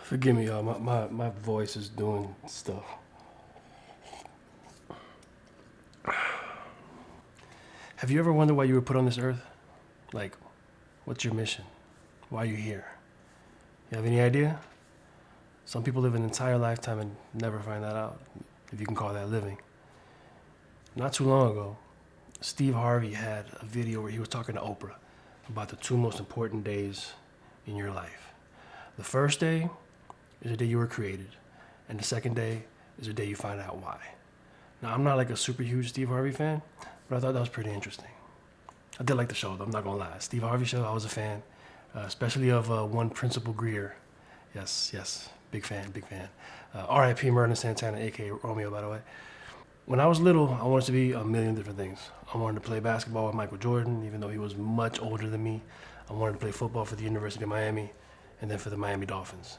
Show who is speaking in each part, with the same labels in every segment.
Speaker 1: Forgive me, y'all. My voice is doing stuff. Have you ever wondered why you were put on this earth? Like, what's your mission? Why are you here? You have any idea? Some people live an entire lifetime and never find that out, if you can call that living. Not too long ago, Steve Harvey had a video where he was talking to Oprah about the two most important days in your life. The first day is the day you were created, and the second day is the day you find out why. Now, I'm not like a super huge Steve Harvey fan, but I thought that was pretty interesting. I did like the show, though, I'm not gonna lie. Steve Harvey show, I was a fan, especially of one Principal Greer. Yes, big fan. R.I.P. Merlin Santana, aka Romeo, by the way. When I was little, I wanted to be a million different things. I wanted to play basketball with Michael Jordan, even though he was much older than me. I wanted to play football for the University of Miami, and then for the Miami Dolphins.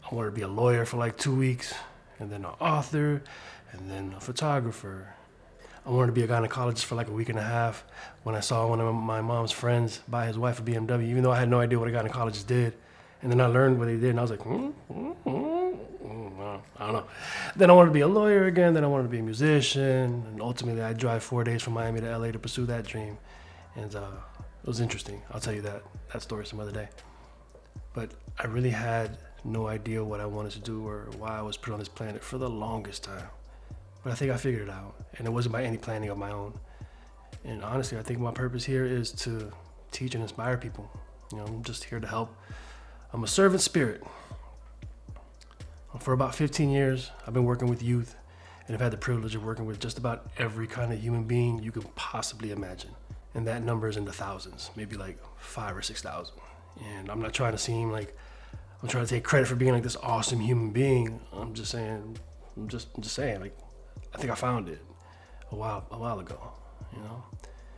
Speaker 1: I wanted to be a lawyer for like 2 weeks, and then an author, and then a photographer. I wanted to be a gynecologist for like a week and a half when I saw one of my mom's friends buy his wife a BMW, even though I had no idea what a gynecologist did. And then I learned what they did, and I was like, I don't know. Then I wanted to be a lawyer again, then I wanted to be a musician, and ultimately I drive 4 days from Miami to LA to pursue that dream. And it was interesting. I'll tell you that story some other day. But I really had no idea what I wanted to do or why I was put on this planet for the longest time. But I think I figured it out, and it wasn't by any planning of my own. And honestly, I think my purpose here is to teach and inspire people. You know, I'm just here to help. I'm a servant spirit. For about 15 years, I've been working with youth, and I've had the privilege of working with just about every kind of human being you could possibly imagine. And that number is in the thousands, maybe like 5,000 or 6,000. And I'm not trying to seem like I'm trying to take credit for being like this awesome human being. I'm just saying, like, I think I found it a while ago, you know?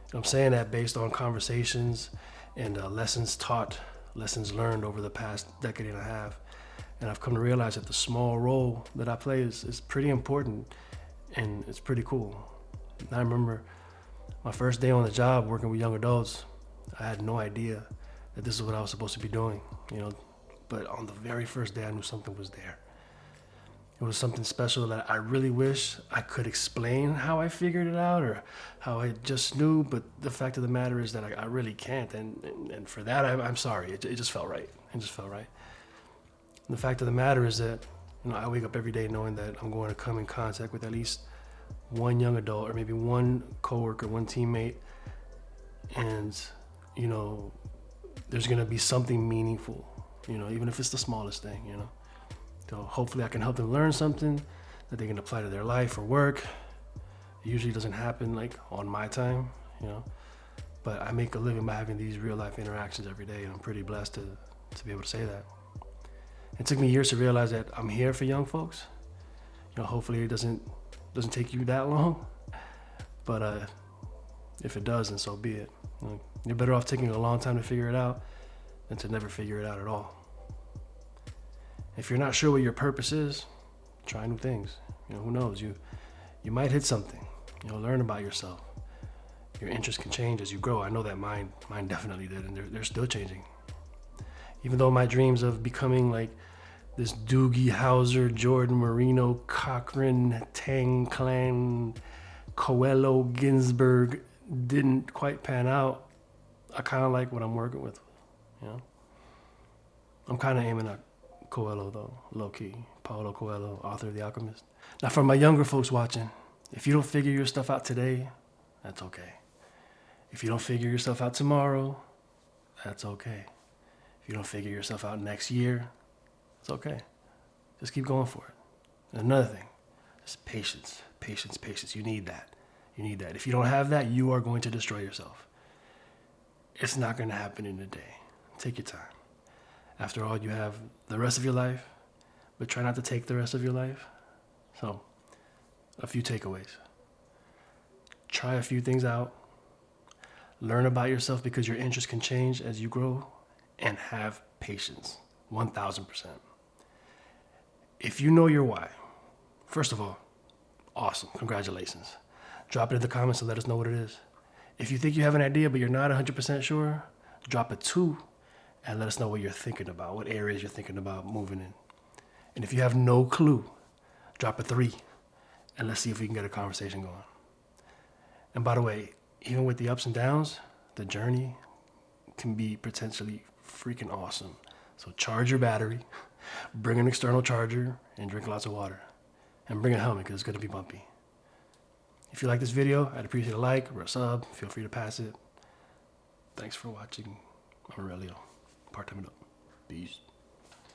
Speaker 1: And I'm saying that based on conversations and lessons taught, lessons learned over the past decade and a half. And I've come to realize that the small role that I play is pretty important, and it's pretty cool. And I remember my first day on the job working with young adults, I had no idea that this is what I was supposed to be doing, you know? But on the very first day, I knew something was there. It was something special that I really wish I could explain how I figured it out or how I just knew, but the fact of the matter is that I really can't, and for that, I'm sorry. It just felt right. It just felt right. And the fact of the matter is that, you know, I wake up every day knowing that I'm going to come in contact with at least one young adult or maybe one coworker, one teammate, and, you know, there's going to be something meaningful, you know, even if it's the smallest thing, you know. So hopefully I can help them learn something that they can apply to their life or work. It usually doesn't happen like on my time, you know, but I make a living by having these real life interactions every day, and I'm pretty blessed to be able to say that. It took me years to realize that I'm here for young folks. You know, hopefully it doesn't take you that long, but if it does, then so be it. You know, you're better off taking a long time to figure it out than to never figure it out at all. If you're not sure what your purpose is, try new things. You know, who knows? You might hit something. You know, learn about yourself. Your interests can change as you grow. I know that mine definitely did, and they're still changing. Even though my dreams of becoming like this Doogie Howser, Jordan Marino, Cochran, Tang Clan, Coelho, Ginsberg didn't quite pan out, I kind of like what I'm working with, you know? I'm kind of aiming at Coelho, though, low-key. Paulo Coelho, author of The Alchemist. Now, for my younger folks watching, if you don't figure your stuff out today, that's okay. If you don't figure yourself out tomorrow, that's okay. If you don't figure yourself out next year, it's okay. Just keep going for it. And another thing, just patience. You need that. If you don't have that, you are going to destroy yourself. It's not going to happen in a day. Take your time. After all, you have the rest of your life, but try not to take the rest of your life. So, a few takeaways. Try a few things out. Learn about yourself because your interests can change as you grow, and have patience. 1,000%. If you know your why, first of all, awesome, congratulations. Drop it in the comments and let us know what it is. If you think you have an idea but you're not 100% sure, drop a 2 and let us know what you're thinking about, what areas you're thinking about moving in. And if you have no clue, drop a 3, and let's see if we can get a conversation going. And by the way, even with the ups and downs, the journey can be potentially freaking awesome. So charge your battery, bring an external charger, and drink lots of water. And bring a helmet because it's going to be bumpy. If you like this video, I'd appreciate a like or a sub. Feel free to pass it. Thanks for watching. I'm Aurelio. Part-time it up. Peace.